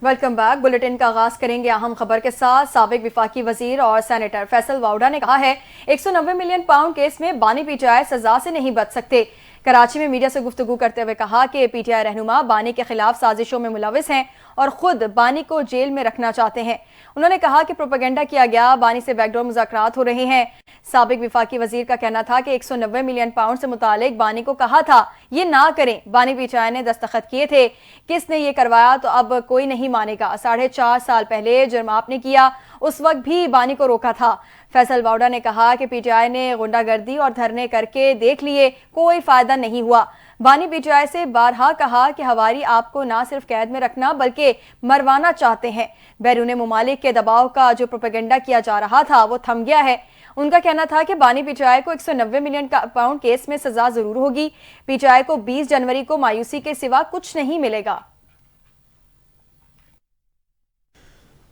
Welcome back. Bulletin کا آغاز کریں گے اہم خبر کے ساتھ۔ سابق وفاقی وزیر اور سینیٹر فیصل واؤڈا نے کہا ہے 190 ملین پاؤنڈ کیس میں بانی پی ٹی آئی سزا سے نہیں بچ سکتے۔ کراچی میں میڈیا سے گفتگو کرتے ہوئے کہا کہ پی ٹی آئی رہنما بانی کے خلاف سازشوں میں ملوث ہیں اور خود بانی کو جیل میں رکھنا چاہتے ہیں۔ انہوں نے کہا کہ پروپیگنڈا کیا گیا، بانی سے بیک ڈور مذاکرات ہو رہے ہیں۔ سابق وفاقی وزیر کا کہنا تھا کہ 190 ملین پاؤنڈ سے متعلق بانی کو کہا تھا یہ نہ کریں، بانی پی ٹی آئی نے دستخط کیے تھے۔ کس نے یہ کروایا تو اب کوئی نہیں مانے گا۔ 4.5 سال پہلے جرم آپ نے کیا، اس وقت بھی بانی کو روکا تھا۔ فیصل واؤڈا نے کہا کہ پی ٹی آئی نے غنڈہ گردی اور دھرنے کر کے دیکھ لیے، کوئی فائدہ نہیں ہوا۔ بانی پی ٹی آئی سے بارہا کہا کہ ہواری آپ کو نہ صرف قید میں رکھنا بلکہ مروانا چاہتے ہیں۔ بیرون ممالک کے دباؤ کا جو پروپیگنڈا کیا جا رہا تھا وہ تھم گیا ہے۔ ان کا کہنا تھا کہ بانی پی ٹی آئی کو 190 ملین پاؤنڈ کیس میں سزا ضرور ہوگی۔ پی ٹی آئی کو 20 جنوری کو مایوسی کے سوا کچھ نہیں ملے گا۔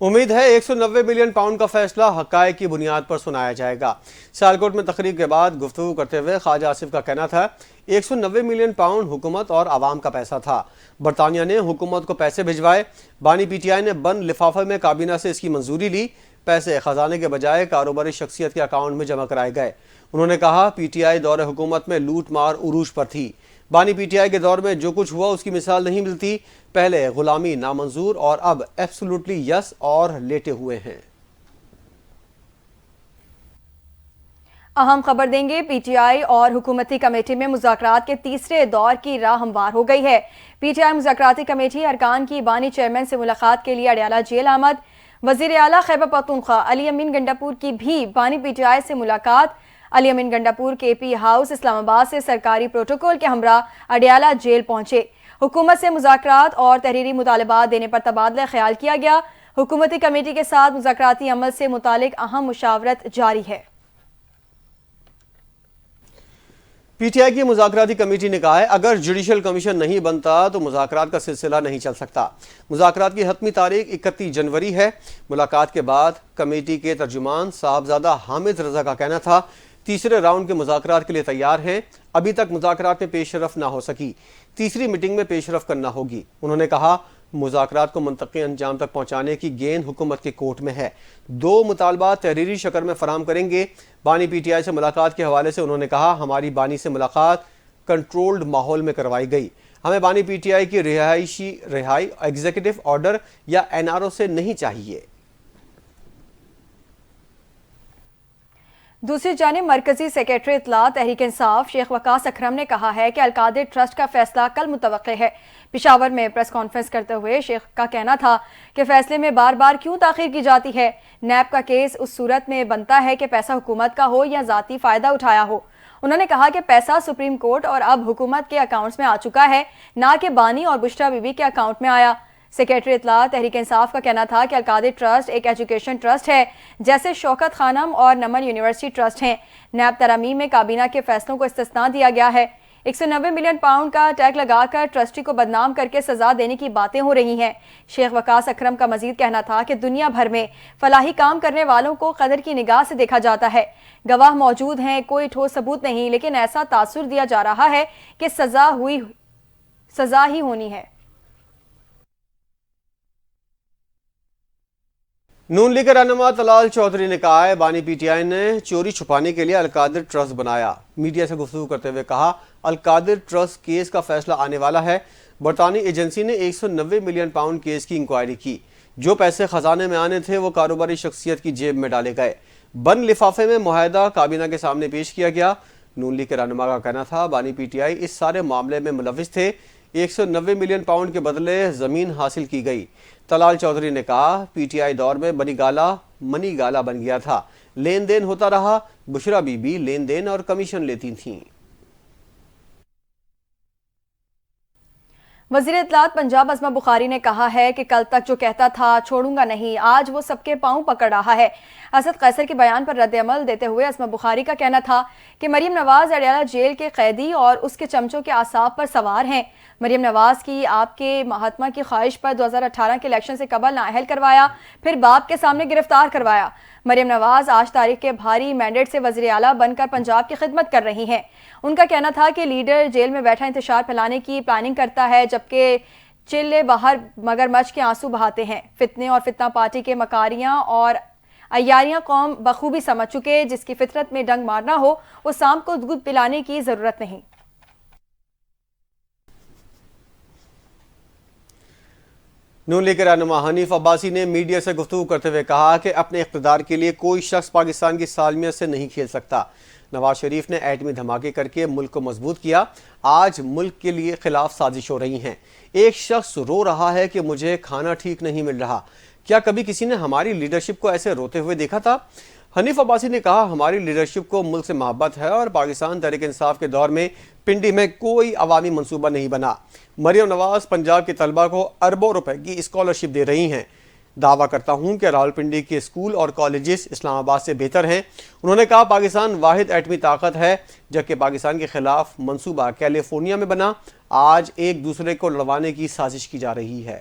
امید ہے 190 ملین پاؤنڈ کا فیصلہ حقائق کی بنیاد پر سنایا جائے گا۔ سیالکوٹ میں تقریب کے بعد گفتگو کرتے ہوئے خواجہ آصف کا کہنا تھا 190 ملین پاؤنڈ حکومت اور عوام کا پیسہ تھا۔ برطانیہ نے حکومت کو پیسے بھجوائے، بانی پی ٹی آئی نے بند لفافے میں کابینہ سے اس کی منظوری لی، پیسے خزانے کے بجائے کاروباری شخصیت کے اکاؤنٹ میں جمع کرائے گئے۔ انہوں نے کہا پی ٹی آئی دور حکومت میں لوٹ مار عروج پر تھی۔ بانی پی ٹی آئی کے دور میں جو کچھ ہوا اس کی مثال نہیں ملتی، پہلے غلامی نامنظور اور اب ایبسولوٹلی یس اور لیٹے ہوئے ہیں۔ اہم خبر دیں گے، پی ٹی آئی اور حکومتی کمیٹی میں مذاکرات کے تیسرے دور کی راہ ہموار ہو گئی ہے۔ پی ٹی آئی مذاکراتی کمیٹی ارکان کی بانی چیئرمین سے ملاقات کے لیے اڈیالہ جیل آمد۔ وزیر اعلیٰ خیبر پختونخوا علی امین گنڈاپور کی بھی بانی پی ٹی آئی سے ملاقات۔ علی امین گنڈاپور کے پی ہاؤس اسلام آباد سے سرکاری پروٹوکول کے ہمراہ اڈیالہ جیل پہنچے۔ حکومت سے مذاکرات اور تحریری مطالبات دینے پر تبادلہ خیال کیا گیا۔ حکومتی کمیٹی کے ساتھ مذاکراتی عمل سے متعلق اہم مشاورت جاری ہے۔ پی ٹی آئی کی مذاکراتی کمیٹی نے کہا ہے اگر جوڈیشل کمیشن نہیں بنتا تو مذاکرات کا سلسلہ نہیں چل سکتا۔ مذاکرات کی حتمی تاریخ 31 جنوری ہے۔ ملاقات کے بعد کمیٹی کے ترجمان صاحبزادہ حامد رضا کا کہنا تھا تیسرے راؤنڈ کے مذاکرات کے لیے تیار ہیں، ابھی تک مذاکرات میں پیش رفت نہ ہو سکی، تیسری میٹنگ میں پیش رفت کرنا ہوگی۔ انہوں نے کہا مذاکرات کو منطقی انجام تک پہنچانے کی گیند حکومت کے کورٹ میں ہے، 2 مطالبات تحریری شکل میں فراہم کریں گے۔ بانی پی ٹی آئی سے ملاقات کے حوالے سے انہوں نے کہا ہماری بانی سے ملاقات کنٹرولڈ ماحول میں کروائی گئی، ہمیں بانی پی ٹی آئی کی رہائی ایگزیکٹو آرڈر یا این آر او سے نہیں چاہیے۔ دوسری جانب مرکزی سیکریٹری اطلاع تحریک انصاف شیخ وقاص اکرم نے کہا ہے کہ القادر ٹرسٹ کا فیصلہ کل متوقع ہے۔ پشاور میں پریس کانفرنس کرتے ہوئے شیخ کا کہنا تھا کہ فیصلے میں بار بار کیوں تاخیر کی جاتی ہے، نیب کا کیس اس صورت میں بنتا ہے کہ پیسہ حکومت کا ہو یا ذاتی فائدہ اٹھایا ہو۔ انہوں نے کہا کہ پیسہ سپریم کورٹ اور اب حکومت کے اکاؤنٹس میں آ چکا ہے، نہ کہ بانی اور بشرا بی بی کے اکاؤنٹ میں آیا۔ سیکریٹری اطلاع تحریک انصاف کا کہنا تھا کہ القادر ٹرسٹ ایک ایجوکیشن ٹرسٹ ہے جیسے شوکت خانم اور نمن یونیورسٹی ٹرسٹ ہیں۔ نیب ترامیم میں کابینہ کے فیصلوں کو استثناء دیا گیا ہے۔ 190 ملین پاؤنڈ کا ٹیگ لگا کر ٹرسٹی کو بدنام کر کے سزا دینے کی باتیں ہو رہی ہیں۔ شیخ وقاص اکرم کا مزید کہنا تھا کہ دنیا بھر میں فلاحی کام کرنے والوں کو قدر کی نگاہ سے دیکھا جاتا ہے، گواہ موجود ہیں، کوئی ٹھوس ثبوت نہیں، لیکن ایسا تاثر دیا جا رہا ہے کہ سزا ہی ہونی ہے۔ نون لیگ رہنما طلال چودھری نے کہا ہے بانی پی ٹی آئی نے چوری چھپانے کے لیے القادر ٹرسٹ بنایا۔ میڈیا سے گفتگو کرتے ہوئے کہا القادر ٹرسٹ کیس کا فیصلہ آنے والا ہے۔ برطانوی ایجنسی نے 190 ملین پاؤنڈ کیس کی انکوائری کی، جو پیسے خزانے میں آنے تھے وہ کاروباری شخصیت کی جیب میں ڈالے گئے، بند لفافے میں معاہدہ کابینہ کے سامنے پیش کیا گیا۔ نون لیگ کے رہنما کا کہنا تھا بانی پی ٹی آئی اس سارے معاملے میں ملوث تھے، 190 ملین پاؤنڈ کے بدلے زمین حاصل کی گئی۔ طلال چودھری نے کہا پی ٹی آئی دور میں منی گالا بن گیا تھا، لین دین ہوتا رہا، بشرا بی بی لین دین اور کمیشن لیتی تھیں۔ وزیر اطلاعات پنجاب عظمہ بخاری نے کہا ہے کہ کل تک جو کہتا تھا چھوڑوں گا نہیں، آج وہ سب کے پاؤں پکڑ رہا ہے۔ اسد قیصر کے بیان پر رد عمل دیتے ہوئے عظمہ بخاری کا کہنا تھا کہ مریم نواز اڈیالہ جیل کے قیدی اور اس کے چمچوں کے اعصاب پر سوار ہیں۔ مریم نواز کی آپ کے مہاتما کی خواہش پر 2018 کے الیکشن سے قبل نااہل کروایا، پھر باپ کے سامنے گرفتار کروایا۔ مریم نواز آج تاریخ کے بھاری مینڈیٹ سے وزیر اعلیٰ بن کر پنجاب کی خدمت کر رہی ہیں۔ ان کا کہنا تھا کہ لیڈر جیل میں بیٹھا انتشار پھیلانے کی پلاننگ کرتا ہے، جبکہ چلے باہر مگرمچھ کے آنسو بہاتے ہیں. فتنے اور فتنہ پارٹی کے مکاریاں اور عیاریاں قوم بخوبی سمجھ چکے. جس کی فطرت میں ڈنگ مارنا ہو وہ سانپ کو دودھ پلانے کی ضرورت نہیں. نون لیگ کے رہنما حنیف عباسی نے میڈیا سے گفتگو کرتے ہوئے کہا کہ اپنے اقتدار کے لیے کوئی شخص پاکستان کی سالمیت سے نہیں کھیل سکتا. نواز شریف نے ایٹمی دھماکے کر کے ملک کو مضبوط کیا. آج ملک کے لیے خلاف سازش ہو رہی ہیں. ایک شخص رو رہا ہے کہ مجھے کھانا ٹھیک نہیں مل رہا. کیا کبھی کسی نے ہماری لیڈرشپ کو ایسے روتے ہوئے دیکھا تھا؟ حنیف عباسی نے کہا ہماری لیڈرشپ کو ملک سے محبت ہے اور پاکستان تحریک انصاف کے دور میں پنڈی میں کوئی عوامی منصوبہ نہیں بنا. مریم نواز پنجاب کے طلبہ کو اربوں روپے کی اسکالرشپ دے رہی ہیں. دعویٰ کرتا ہوں کہ راولپنڈی کے اسکول اور کالجز اسلام آباد سے بہتر ہیں. انہوں نے کہا پاکستان واحد ایٹمی طاقت ہے جبکہ پاکستان کے خلاف منصوبہ کیلیفورنیا میں بنا. آج ایک دوسرے کو لڑوانے کی سازش کی جا رہی ہے.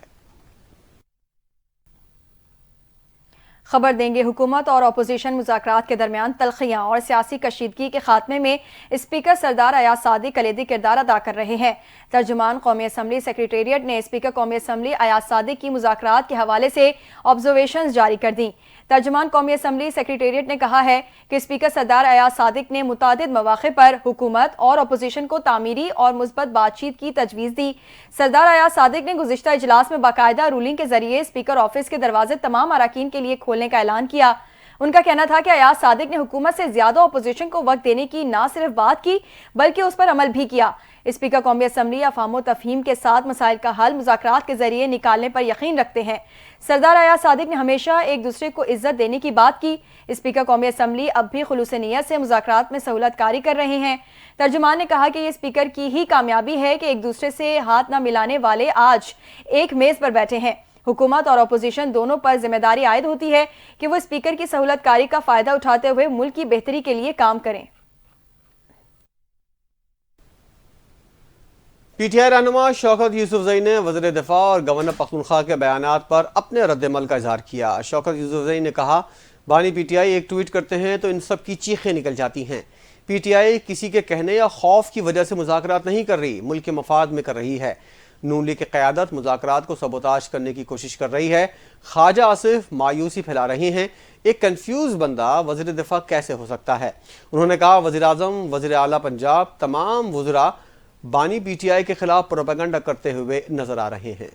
خبر دیں گے حکومت اور اپوزیشن مذاکرات کے درمیان تلخیاں اور سیاسی کشیدگی کے خاتمے میں اسپیکر سردار ایاز صادق کلیدی کردار ادا کر رہے ہیں. ترجمان قومی اسمبلی سیکریٹریٹ نے اسپیکر قومی اسمبلی ایاز صادق کی مذاکرات کے حوالے سے آبزرویشنز جاری کر دیں. ترجمان قومی اسمبلی سیکریٹریٹ نے کہا ہے کہ اسپیکر سردار ایاز صادق نے متعدد مواقع پر حکومت اور اپوزیشن کو تعمیری اور مثبت بات چیت کی تجویز دی. سردار ایاز صادق نے گزشتہ اجلاس میں باقاعدہ رولنگ کے ذریعے اسپیکر آفس کے دروازے تمام اراکین کے لیے کھولنے کا اعلان کیا. ان کا کہنا تھا کہ ایاز صادق نے حکومت سے زیادہ اپوزیشن کو وقت دینے کی نہ صرف بات کی بلکہ اس پر عمل بھی کیا. اسپیکر قومی اسمبلی افہام و تفہیم کے ساتھ مسائل کا حل مذاکرات کے ذریعے نکالنے پر یقین رکھتے ہیں. سردار ایاز صادق نے ہمیشہ ایک دوسرے کو عزت دینے کی بات کی. اسپیکر قومی اسمبلی اب بھی خلوص نیت سے مذاکرات میں سہولت کاری کر رہے ہیں. ترجمان نے کہا کہ یہ اسپیکر کی ہی کامیابی ہے کہ ایک دوسرے سے ہاتھ نہ ملانے والے آج ایک میز پر بیٹھے ہیں. حکومت اور اپوزیشن دونوں پر ذمہ داری عائد ہوتی ہے کہ وہ اسپیکر کی سہولت کاری کا فائدہ اٹھاتے ہوئے ملک کی بہتری کے لیے کام کریں. پی ٹی آئی رہنما شوکت یوسفزئی نے وزیر دفاع اور گورنر پختونخوا کے بیانات پر اپنے رد عمل کا اظہار کیا. شوکت یوسفزئی نے کہا بانی پی ٹی آئی ایک ٹویٹ کرتے ہیں تو ان سب کی چیخیں نکل جاتی ہیں. پی ٹی آئی کسی کے کہنے یا خوف کی وجہ سے مذاکرات نہیں کر رہی، ملک کے مفاد میں کر رہی ہے. نون لیگ کی قیادت مذاکرات کو سبوتاژ کرنے کی کوشش کر رہی ہے. خواجہ آصف مایوسی پھیلا رہے ہیں. ایک کنفیوز بندہ وزیر دفاع کیسے ہو سکتا ہے؟ انہوں نے کہا وزیر اعظم، وزیر اعلیٰ پنجاب، تمام وزراء بانی پی ٹی آئی کے خلاف پروپیگنڈا کرتے ہوئے نظر آ رہے ہیں.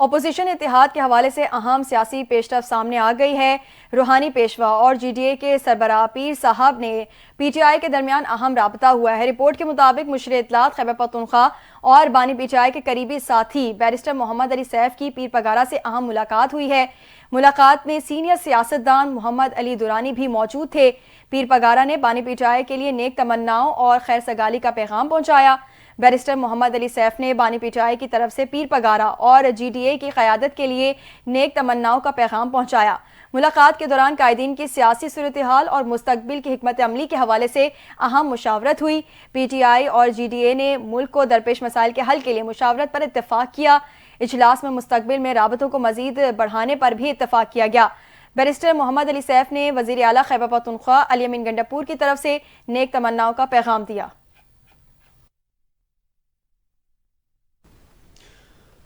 اپوزیشن اتحاد کے حوالے سے اہم سیاسی پیشرفت سامنے آ گئی ہے. روحانی پیشوا اور جی ڈی اے کے سربراہ پیر صاحب نے پی ٹی آئی کے درمیان اہم رابطہ ہوا ہے. رپورٹ کے مطابق مشیر اطلاعات خیبر پختونخوا اور بانی پی ٹی آئی کے قریبی ساتھی بیرسٹر محمد علی سیف کی پیر پگارا سے اہم ملاقات ہوئی ہے. ملاقات میں سینئر سیاستدان محمد علی دورانی بھی موجود تھے. پیر پگارا نے بانی پی ٹی آئی کے لیے نیک تمناؤں اور خیر سگالی کا پیغام پہنچایا. بیرسٹر محمد علی سیف نے بانی پی ٹی آئی کی طرف سے پیر پگارا اور جی ڈی اے کی قیادت کے لیے نیک تمناؤں کا پیغام پہنچایا. ملاقات کے دوران قائدین کی سیاسی صورتحال اور مستقبل کی حکمت عملی کے حوالے سے اہم مشاورت ہوئی. پی ٹی آئی اور جی ڈی اے نے ملک کو درپیش مسائل کے حل کے لیے مشاورت پر اتفاق کیا. اجلاس میں مستقبل میں رابطوں کو مزید بڑھانے پر بھی اتفاق کیا گیا. بیرسٹر محمد علی سیف نے وزیر اعلیٰ خیبر پختونخوا علی امین گنڈاپور کی طرف سے نیک تمناؤں کا پیغام دیا.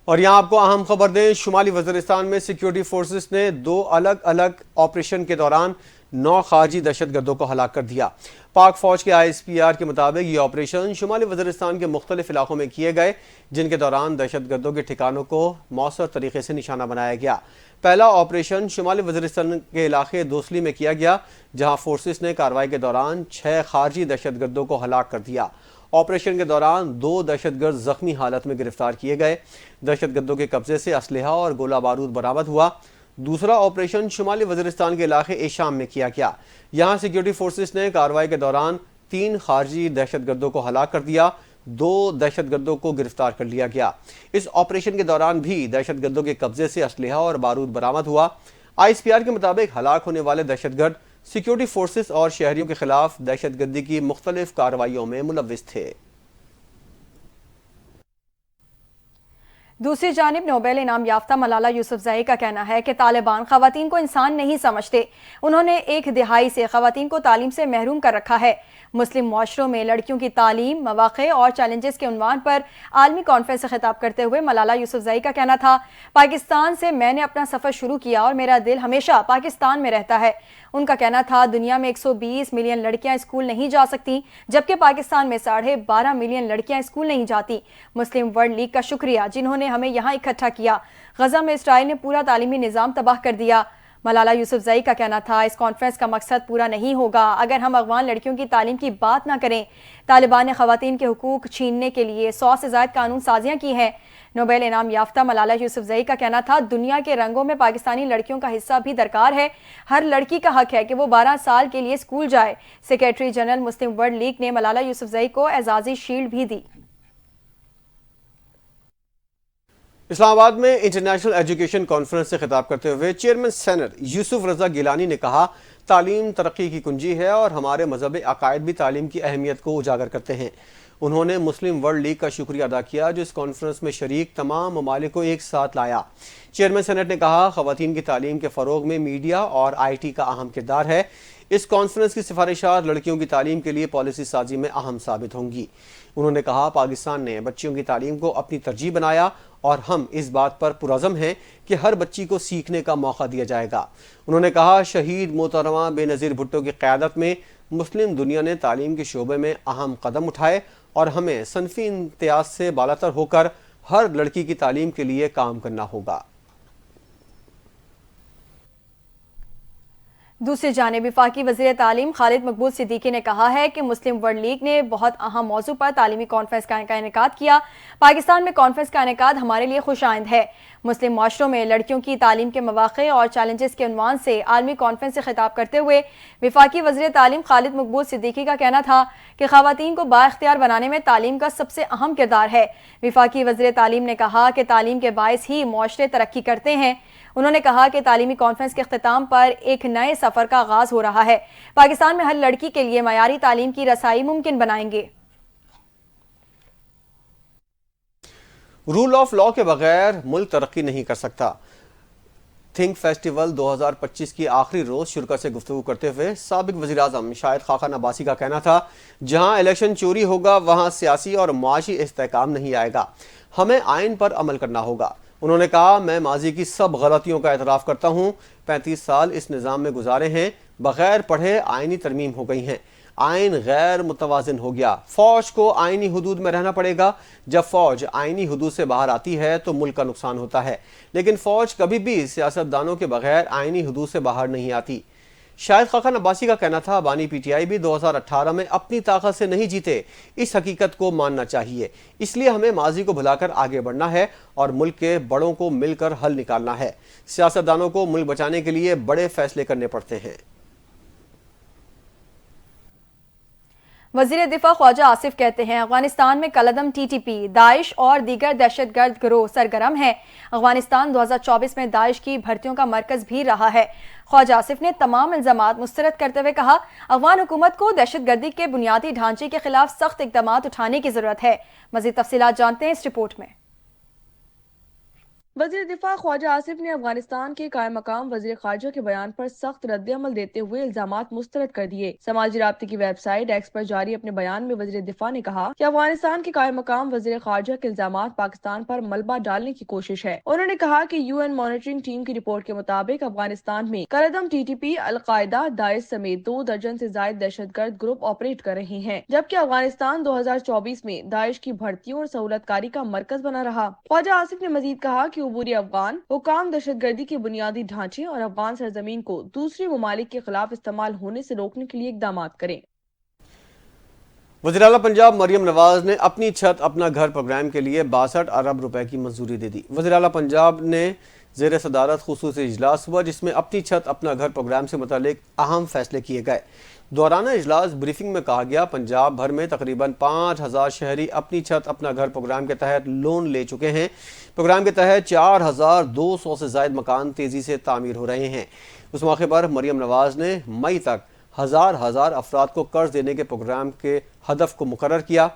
اور یہاں آپ کو اہم خبر دیں، شمالی وزیرستان میں سیکیورٹی فورسز نے 2 الگ الگ آپریشن کے دوران 9 خارجی دہشت گردوں کو ہلاک کر دیا. پاک فوج کے آئی ایس پی آر کے مطابق یہ آپریشن شمالی وزیرستان کے مختلف علاقوں میں کیے گئے جن کے دوران دہشت گردوں کے ٹھکانوں کو مؤثر طریقے سے نشانہ بنایا گیا. پہلا آپریشن شمالی وزیرستان کے علاقے دوسلی میں کیا گیا جہاں فورسز نے کارروائی کے دوران 6 خارجی دہشت گردوں کو ہلاک کر دیا. آپریشن کے دوران 2 دہشت گرد زخمی حالت میں گرفتار کیے گئے. دہشت گردوں کے قبضے سے اسلحہ اور گولہ بارود برآمد ہوا. دوسرا آپریشن شمالی وزیرستان کے علاقے ایشام میں کیا گیا. یہاں سیکیورٹی فورسز نے کارروائی کے دوران 3 خارجی دہشت گردوں کو ہلاک کر دیا. 2 دہشت گردوں کو گرفتار کر لیا گیا. اس آپریشن کے دوران بھی دہشت گردوں کے قبضے سے اسلحہ اور بارود برآمد ہوا. آئی ایس پی آر کے مطابق ہلاک ہونے والے دہشت گرد سیکیورٹی فورسز اور شہریوں کے خلاف دہشت گردی کی مختلف کارروائیوں میں ملوث تھے. دوسری جانب نوبل انعام یافتہ ملالہ یوسفزئی کا کہنا ہے کہ طالبان خواتین کو انسان نہیں سمجھتے. انہوں نے 1 دہائی سے خواتین کو تعلیم سے محروم کر رکھا ہے. مسلم معاشروں میں لڑکیوں کی تعلیم، مواقع اور چیلنجز کے عنوان پر عالمی کانفرنس سے خطاب کرتے ہوئے ملالہ یوسفزئی کا کہنا تھا، پاکستان سے میں نے اپنا سفر شروع کیا اور میرا دل ہمیشہ پاکستان میں رہتا ہے. ان کا کہنا تھا دنیا میں 120 ملین لڑکیاں اسکول نہیں جا سکتی، جبکہ پاکستان میں 12.5 ملین لڑکیاں اسکول نہیں جاتی. مسلم ورلڈ لیگ کا شکریہ جنہوں نے ہمیں یہاں اکٹھا کیا. غزہ میں اسرائیل نے پورا تعلیمی نظام تباہ کر دیا. ملالہ یوسفزئی کا کہنا تھا اس کانفرنس کا مقصد پورا نہیں ہوگا اگر ہم افغان لڑکیوں کی تعلیم کی بات نہ کریں. طالبان نے خواتین کے حقوق چھیننے کے لیے 100 سے زائد قانون سازیاں کی ہیں. نوبل انعام یافتہ ملالہ یوسفزئی کا کہنا تھا دنیا کے رنگوں میں پاکستانی لڑکیوں کا حصہ بھی درکار ہے. ہر لڑکی کا حق ہے کہ وہ 12 سال کے لیے اسکول جائے. Secretary general Muslim world league نے ملالہ یوسفزئی کو اعزازی شیلڈ بھی دی. اسلام آباد میں انٹرنیشنل ایجوکیشن کانفرنس سے خطاب کرتے ہوئے چیئرمین سینٹ یوسف رضا گیلانی نے کہا تعلیم ترقی کی کنجی ہے اور ہمارے مذہب عقائد بھی تعلیم کی اہمیت کو اجاگر کرتے ہیں. انہوں نے مسلم ورلڈ لیگ کا شکریہ ادا کیا جو اس کانفرنس میں شریک تمام ممالک کو ایک ساتھ لایا. چیئرمین سینٹ نے کہا خواتین کی تعلیم کے فروغ میں میڈیا اور آئی ٹی کا اہم کردار ہے. اس کانفرنس کی سفارشات لڑکیوں کی تعلیم کے لیے پالیسی سازی میں اہم ثابت ہوں گی. انہوں نے کہا پاکستان نے بچیوں کی تعلیم کو اپنی ترجیح بنایا اور ہم اس بات پر پرعزم ہیں کہ ہر بچی کو سیکھنے کا موقع دیا جائے گا. انہوں نے کہا شہید محترمہ بے نظیر بھٹو کی قیادت میں مسلم دنیا نے تعلیم کے شعبے میں اہم قدم اٹھائے اور ہمیں صنفی امتیاز سے بالاتر ہو کر ہر لڑکی کی تعلیم کے لیے کام کرنا ہوگا. دوسری جانب وفاقی وزیر تعلیم خالد مقبول صدیقی نے کہا ہے کہ مسلم ورلڈ لیگ نے بہت اہم موضوع پر تعلیمی کانفرنس کا انعقاد کیا. پاکستان میں کانفرنس کا انعقاد ہمارے لیے خوش آئند ہے. مسلم معاشروں میں لڑکیوں کی تعلیم کے مواقع اور چیلنجز کے عنوان سے عالمی کانفرنس سے خطاب کرتے ہوئے وفاقی وزیر تعلیم خالد مقبول صدیقی کا کہنا تھا کہ خواتین کو بااختیار بنانے میں تعلیم کا سب سے اہم کردار ہے. وفاقی وزیر تعلیم نے کہا کہ تعلیم کے باعث ہی معاشرے ترقی کرتے ہیں. انہوں نے کہا کہ تعلیمی کانفرنس کے اختتام پر ایک نئے سفر کا آغاز ہو رہا ہے. پاکستان میں ہر لڑکی کے لیے معیاری تعلیم کی رسائی ممکن بنائیں گے. رول آف لا کے بغیر ملک ترقی نہیں کر سکتا. تھنک فیسٹیول 2025 کی آخری روز شرکا سے گفتگو کرتے ہوئے سابق وزیراعظم شاہد خاقان عباسی کا کہنا تھا جہاں الیکشن چوری ہوگا وہاں سیاسی اور معاشی استحکام نہیں آئے گا. ہمیں آئین پر عمل کرنا ہوگا. انہوں نے کہا میں ماضی کی سب غلطیوں کا اعتراف کرتا ہوں. 35 سال اس نظام میں گزارے ہیں. بغیر پڑھے آئینی ترمیم ہو گئی ہیں. آئین غیر متوازن ہو گیا. فوج کو آئینی حدود میں رہنا پڑے گا. جب فوج آئینی حدود سے باہر آتی ہے تو ملک کا نقصان ہوتا ہے. لیکن فوج کبھی بھی سیاستدانوں کے بغیر آئینی حدود سے باہر نہیں آتی. شاہد خاقان عباسی کا کہنا تھا بانی پی ٹی آئی بھی 2018 میں اپنی طاقت سے نہیں جیتے. اس حقیقت کو ماننا چاہیے. اس لیے ہمیں ماضی کو بھلا کر آگے بڑھنا ہے اور ملک کے بڑوں کو مل کر حل نکالنا ہے. سیاستدانوں کو ملک بچانے کے لیے بڑے فیصلے کرنے پڑتے ہیں. وزیر دفاع خواجہ آصف کہتے ہیں افغانستان میں کالعدم ٹی ٹی پی، داعش اور دیگر دہشت گرد گروہ سرگرم ہیں. افغانستان 2024 میں داعش کی بھرتیوں کا مرکز بھی رہا ہے. خواجہ آصف نے تمام الزامات مسترد کرتے ہوئے کہا افغان حکومت کو دہشت گردی کے بنیادی ڈھانچے کے خلاف سخت اقدامات اٹھانے کی ضرورت ہے. مزید تفصیلات جانتے ہیں اس رپورٹ میں. وزیر دفاع خواجہ آصف نے افغانستان کے قائم مقام وزیر خارجہ کے بیان پر سخت رد عمل دیتے ہوئے الزامات مسترد کر دیے. سماجی رابطے کی ویب سائٹ ایکس پر جاری اپنے بیان میں وزیر دفاع نے کہا کہ افغانستان کے قائم مقام وزیر خارجہ کے الزامات پاکستان پر ملبہ ڈالنے کی کوشش ہے. انہوں نے کہا کہ یو این مانیٹرنگ ٹیم کی رپورٹ کے مطابق افغانستان میں کالعدم ٹی ٹی پی، القاعدہ، داعش سمیت 2 درجن سے زائد دہشت گرد گروپ آپریٹ کر رہے ہیں، جبکہ افغانستان 2024 میں داعش کی بھرتیوں اور سہولت کاری کا مرکز بنا رہا. خواجہ آصف نے مزید کہا کہ عبوری افغان حکام دہشت گردی کے بنیادی ڈھانچے اور افغان سرزمین کو دوسرے ممالک کے خلاف استعمال ہونے سے روکنے کے لیے اقدامات کریں. وزیر اعلیٰ پنجاب مریم نواز نے اپنی چھت اپنا گھر پروگرام کے لیے 62 ارب روپے کی منظوری دے دی. وزیر اعلیٰ پنجاب نے زیر صدارت خصوصی اجلاس ہوا جس میں اپنی چھت اپنا گھر پروگرام سے متعلق اہم فیصلے کیے گئے. دورانہ اجلاس بریفنگ میں کہا گیا پنجاب بھر میں تقریباً 5000 شہری اپنی چھت اپنا گھر پروگرام کے تحت لون لے چکے ہیں. پروگرام کے تحت 4200 سے زائد مکان تیزی سے تعمیر ہو رہے ہیں. اس موقع پر مریم نواز نے مئی تک ہزار افراد کو قرض دینے کے پروگرام کے ہدف کو مقرر کیا.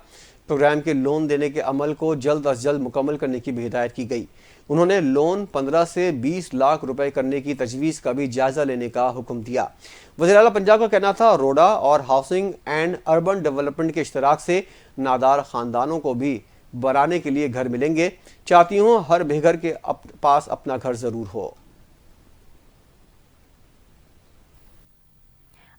پروگرام کے لون دینے کے عمل کو جلد از جلد مکمل کرنے کی بھی ہدایت کی گئی۔ انہوں نے لون 15 سے 20 لاکھ روپے کرنے کی تجویز کا بھی جائزہ لینے کا حکم دیا۔ وزیر اعلیٰ پنجاب کا کہنا تھا روڈا اور ہاؤسنگ اینڈ اربن ڈیولپمنٹ کے اشتراک سے نادار خاندانوں کو بھی بنانے کے لیے گھر ملیں گے۔ چاہتی ہوں ہر بے گھر کے پاس اپنا گھر ضرور ہو۔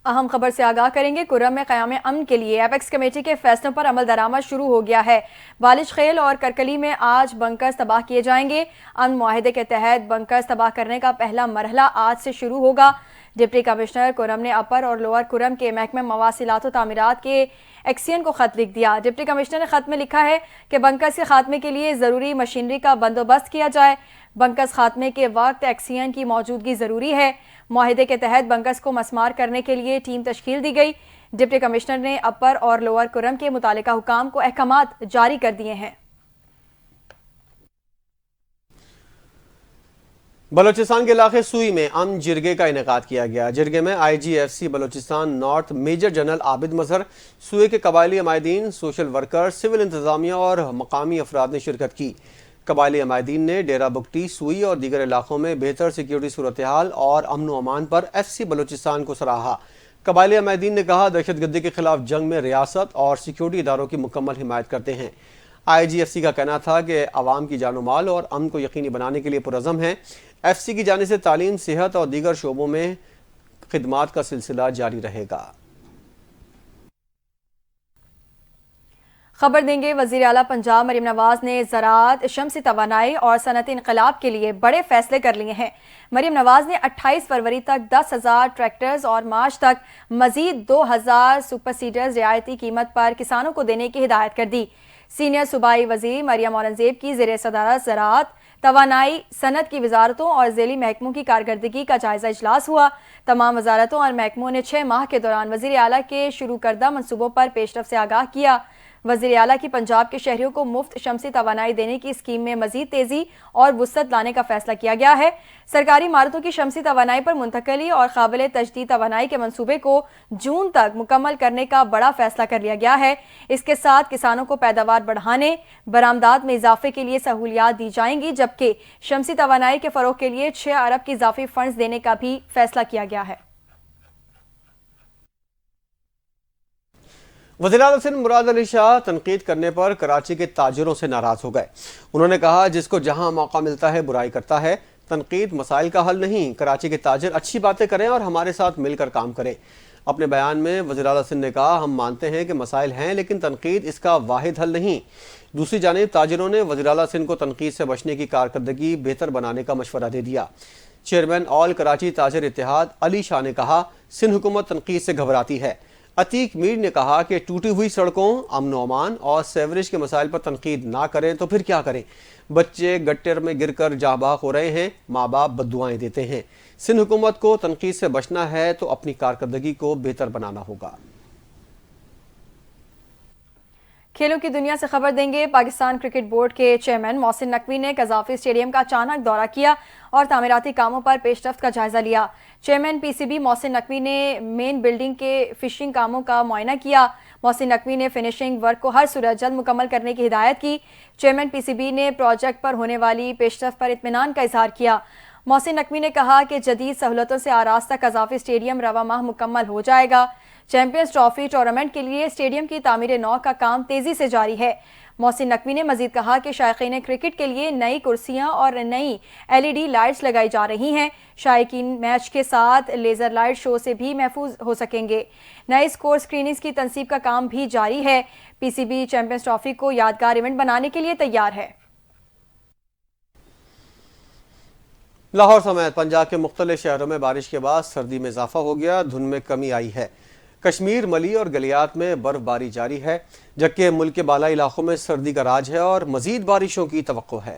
اہم خبر سے آگاہ کریں گے۔ کرم میں قیام امن کے لیے ایپیکس کمیٹی کے فیصلوں پر عمل درآمد شروع ہو گیا ہے۔ بالش خیل اور کرکلی میں آج بنکرز تباہ کیے جائیں گے۔ امن معاہدے کے تحت بنکرز تباہ کرنے کا پہلا مرحلہ آج سے شروع ہوگا۔ ڈپٹی کمشنر کرم نے اپر اور لوور کرم کے محکمہ مواصلات و تعمیرات کے ایکسین کو خط لکھ دیا۔ ڈپٹی کمشنر نے خط میں لکھا ہے کہ بنکرز کے خاتمے کے لیے ضروری مشینری کا بندوبست کیا جائے۔ بنکرز خاتمے کے وقت ایکسین کی موجودگی ضروری ہے۔ معاہدے کے تحت بنکرز کو مسمار کرنے کے لیے ٹیم تشکیل دی گئی۔ ڈپٹی کمشنر نے اپر اور لوور کرم کے متعلقہ حکام کو احکامات جاری کر دیے ہیں۔ بلوچستان کے علاقے سوئی میں امن جرگے کا انعقاد کیا گیا۔ جرگے میں I G F C Balochistan north major general Abid Mazhar, Sui کے قبائلی عمائدین، سوشل ورکر، سول انتظامیہ اور مقامی افراد نے شرکت کی۔ قبائلی عمائدین نے ڈیرہ بگٹی، سوئی اور دیگر علاقوں میں بہتر سیکیورٹی صورتحال اور امن و امان پر ایف سی بلوچستان کو سراہا۔ قبائلی عمائدین نے کہا دہشت گردی کے خلاف جنگ میں ریاست اور سیکیورٹی اداروں کی مکمل حمایت کرتے ہیں۔ آئی جی ایف سی کا کہنا تھا کہ عوام کی جان و مال اور امن کو یقینی بنانے کے لیے پرعزم ہیں۔ ایف سی کی جانب سے تعلیم، صحت اور دیگر شعبوں میں خدمات کا سلسلہ جاری رہے گا۔ خبر دیں گے وزیر اعلیٰ پنجاب مریم نواز نے زراعت، شمسی توانائی اور صنعتی انقلاب کے لیے بڑے فیصلے کر لیے ہیں۔ مریم نواز نے 28 فروری تک 10,000 ٹریکٹرز اور مارچ تک مزید 2,000 سپر سیڈرز رعایتی قیمت پر کسانوں کو دینے کی ہدایت کر دی۔ سینئر صوبائی وزیر مریم اورنگزیب کی زیر صدارت زراعت، توانائی، صنعت کی وزارتوں اور ذیلی محکموں کی کارکردگی کا جائزہ اجلاس ہوا۔ تمام وزارتوں اور محکموں نے 6 ماہ کے دوران وزیر اعلیٰ کے شروع کردہ منصوبوں پر پیش رفت سے آگاہ کیا۔ وزیر اعلیٰ کی پنجاب کے شہریوں کو مفت شمسی توانائی دینے کی اسکیم میں مزید تیزی اور وسعت لانے کا فیصلہ کیا گیا ہے۔ سرکاری عمارتوں کی شمسی توانائی پر منتقلی اور قابل تجدید توانائی کے منصوبے کو جون تک مکمل کرنے کا بڑا فیصلہ کر لیا گیا ہے۔ اس کے ساتھ کسانوں کو پیداوار بڑھانے، برآمدات میں اضافے کے لیے سہولیات دی جائیں گی، جبکہ شمسی توانائی کے فروغ کے لیے 6 ارب کی اضافی فنڈز دینے کا بھی فیصلہ کیا گیا ہے۔ وزیر اعلیٰ سندھ مراد علی شاہ تنقید کرنے پر کراچی کے تاجروں سے ناراض ہو گئے۔ انہوں نے کہا جس کو جہاں موقع ملتا ہے برائی کرتا ہے۔ تنقید مسائل کا حل نہیں۔ کراچی کے تاجر اچھی باتیں کریں اور ہمارے ساتھ مل کر کام کریں۔ اپنے بیان میں وزیر اعلیٰ سندھ نے کہا ہم مانتے ہیں کہ مسائل ہیں لیکن تنقید اس کا واحد حل نہیں۔ دوسری جانب تاجروں نے وزیر اعلیٰ سندھ کو تنقید سے بچنے کی کارکردگی بہتر بنانے کا مشورہ دے دیا۔ چیئرمین آل کراچی تاجر اتحاد علی شاہ نے کہا سندھ حکومت تنقید سے گھبراتی ہے۔ عتیق میر نے کہا کہ ٹوٹی ہوئی سڑکوں، امن و امان اور سیوریج کے مسائل پر تنقید نہ کریں تو پھر کیا کریں؟ بچے گٹر میں گر کر جاں بحق ہو رہے ہیں، ماں باپ بددعائیں دیتے ہیں۔ سندھ حکومت کو تنقید سے بچنا ہے تو اپنی کارکردگی کو بہتر بنانا ہوگا۔ کھیلوں کی دنیا سے خبر دیں گے۔ پاکستان کرکٹ بورڈ کے چیئرمین محسن نقوی نے قذافی اسٹیڈیم کا اچانک دورہ کیا اور تعمیراتی کاموں پر پیش رفت کا جائزہ لیا۔ Chairman P C B Mohsin Naqvi نے مین بلڈنگ کے فنشنگ کاموں کا معائنہ کیا۔ محسن نقوی نے فنشنگ ورک کو ہر صورت جلد مکمل کرنے کی ہدایت کی۔ چیئرمین پی سی بی نے پروجیکٹ پر ہونے والی پیش رفت پر اطمینان کا اظہار کیا۔ محسن نقوی نے کہا کہ جدید سہولتوں سے آراستہ قذافی اسٹیڈیم رواں ماہ مکمل ہو جائے گا۔ چیمپئنز ٹرافی ٹورنامنٹ کے لیے اسٹیڈیم کی تعمیر نو کا کام تیزی سے جاری ہے۔ محسن نقوی نے مزید کہا کہ شائقین کرکٹ کے لیے نئی کرسیاں اور نئی LED لائٹس لگائی جا رہی ہیں۔ شائقین میچ کے ساتھ لیزر لائٹ شو سے بھی محفوظ ہو سکیں گے۔ نئی اسکور سکریننگز کی تنصیب کا کام بھی جاری ہے۔ پی سی بی چیمپئنز ٹرافی کو یادگار ایونٹ بنانے کے لیے تیار ہے۔ لاہور سمیت پنجاب کے مختلف شہروں میں بارش کے بعد سردی میں اضافہ ہو گیا، دھند میں کمی آئی ہے۔ کشمیر، ملی اور گلیات میں برف باری جاری ہے، جبکہ ملک کے بالائی علاقوں میں سردی کا راج ہے اور مزید بارشوں کی توقع ہے۔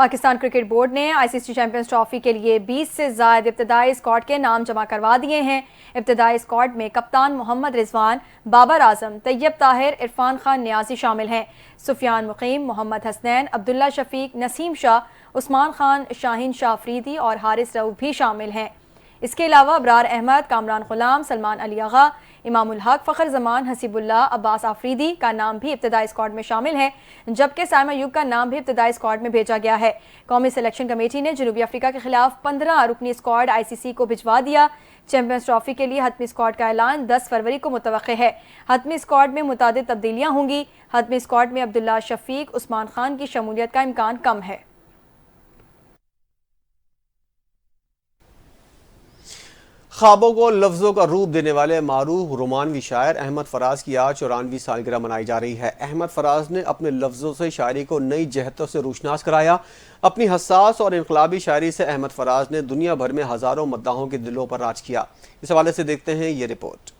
پاکستان کرکٹ بورڈ نے ICC چیمپئنز ٹرافی کے لیے 20 سے زائد ابتدائی اسکواڈ کے نام جمع کروا دیے ہیں۔ ابتدائی اسکواڈ میں کپتان محمد رضوان، بابر اعظم، طیب طاہر، عرفان خان نیازی شامل ہیں۔ سفیان مقیم، محمد حسنین، عبداللہ شفیق، نسیم شاہ، عثمان خان، شاہین شاہ افریدی اور حارث رؤوف بھی شامل ہیں۔ اس کے علاوہ ابرار احمد، کامران غلام، سلمان علی آغا، امام الحق، فخر زمان، حسیب اللہ، عباس آفریدی کا نام بھی ابتدائی اسکواڈ میں شامل ہے، جبکہ سائمہ ایوب کا نام بھی ابتدائی اسکواڈ میں بھیجا گیا ہے۔ قومی سلیکشن کمیٹی نے جنوبی افریقہ کے خلاف 15 رکنی اسکواڈ ICC کو بھجوا دیا۔ چیمپئنز ٹرافی کے لیے حتمی اسکواڈ کا اعلان 10 فروری کو متوقع ہے۔ حتمی اسکواڈ میں متعدد تبدیلیاں ہوں گی۔ حتمی اسکواڈ میں عبداللہ شفیق، عثمان خان کی شمولیت کا امکان کم ہے۔ خوابوں کو لفظوں کا روپ دینے والے معروف رومانوی شاعر احمد فراز کی آج 94ویں سالگرہ منائی جا رہی ہے۔ احمد فراز نے اپنے لفظوں سے شاعری کو نئی جہتوں سے روشناس کرایا۔ اپنی حساس اور انقلابی شاعری سے احمد فراز نے دنیا بھر میں ہزاروں مداحوں کے دلوں پر راج کیا۔ اس حوالے سے دیکھتے ہیں یہ رپورٹ۔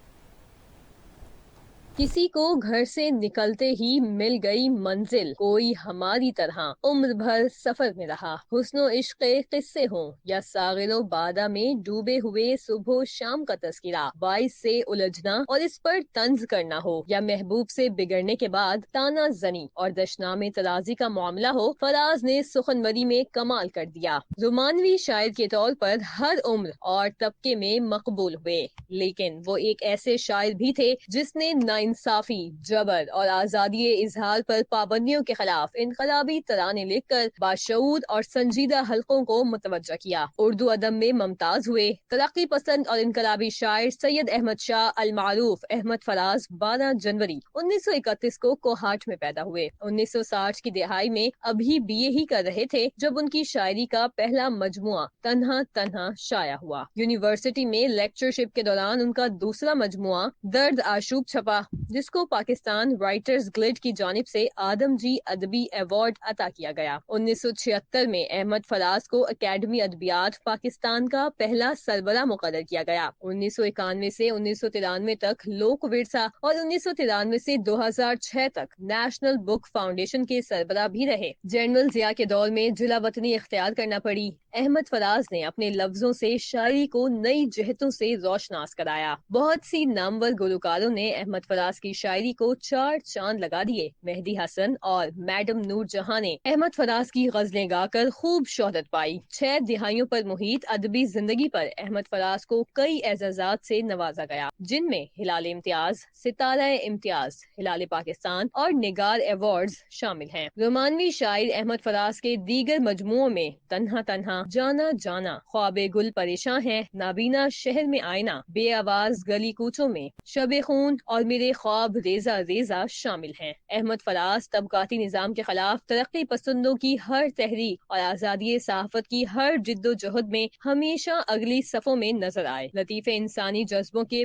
کسی کو گھر سے نکلتے ہی مل گئی منزل، کوئی ہماری طرح عمر بھر سفر میں رہا۔ حسن و عشق قصے ہوں یا ساغر و بادہ میں ڈوبے ہوئے صبح و شام کا تذکرہ، باعث سے الجھنا اور اس پر طنز کرنا ہو یا محبوب سے بگڑنے کے بعد تانا زنی اور دشنام ترازی کا معاملہ ہو، فراز نے سخنوری میں کمال کر دیا۔ رومانوی شاعر کے طور پر ہر عمر اور طبقے میں مقبول ہوئے، لیکن وہ ایک ایسے شاعر بھی تھے جس نے انصافی، جبر اور آزادی اظہار پر پابندیوں کے خلاف انقلابی ترانے لکھ کر باشعور اور سنجیدہ حلقوں کو متوجہ کیا۔ اردو ادب میں ممتاز ہوئے ترقی پسند اور انقلابی شاعر سید احمد شاہ المعروف احمد فراز 12 جنوری 1931 کو کوہاٹ میں پیدا ہوئے۔ 1960 کی دہائی میں ابھی BA ہی کر رہے تھے جب ان کی شاعری کا پہلا مجموعہ تنہا تنہا شائع ہوا۔ یونیورسٹی میں لیکچرشپ کے دوران ان کا دوسرا مجموعہ درد آشوب چھپا، جس کو پاکستان رائٹرز گلڈ کی جانب سے آدم جی ادبی ایوارڈ عطا کیا گیا۔ 1976 میں احمد فراز کو اکیڈمی ادبیات پاکستان کا پہلا سربراہ مقرر کیا گیا۔ 1991 سے 1993 تک لوک ورثہ اور 1993 سے 2006 تک نیشنل بک فاؤنڈیشن کے سربراہ بھی رہے۔ جنرل ضیاء کے دور میں جلا وطنی اختیار کرنا پڑی۔ احمد فراز نے اپنے لفظوں سے شاعری کو نئی جہتوں سے روشناس کرایا۔ بہت سی نامور گلوکاروں نے احمد فراز کی شاعری کو 4 چاند لگا دیے۔ مہدی حسن اور میڈم نور جہاں نے احمد فراز کی غزلیں گا کر خوب شہرت پائی۔ 6 دہائیوں پر محیط ادبی زندگی پر احمد فراز کو کئی اعزازات سے نوازا گیا، جن میں ہلال امتیاز، ستارہ امتیاز، ہلال پاکستان اور نگار ایوارڈز شامل ہیں۔ رومانوی شاعر احمد فراز کے دیگر مجموعوں میں تنہا تنہا، جانا جانا، خواب گل پریشاں ہے، نابینا شہر میں آئینہ، بے آواز گلی کوچوں میں، شب خون اور میرے خواب ریزہ ریزہ شامل ہیں۔ احمد فراز طبقاتی نظام کے خلاف ترقی پسندوں کی ہر تحریک اور آزادی صحافت کی ہر جد و جہد میں ہمیشہ اگلی صفوں میں نظر آئے۔ لطیف انسانی جذبوں کے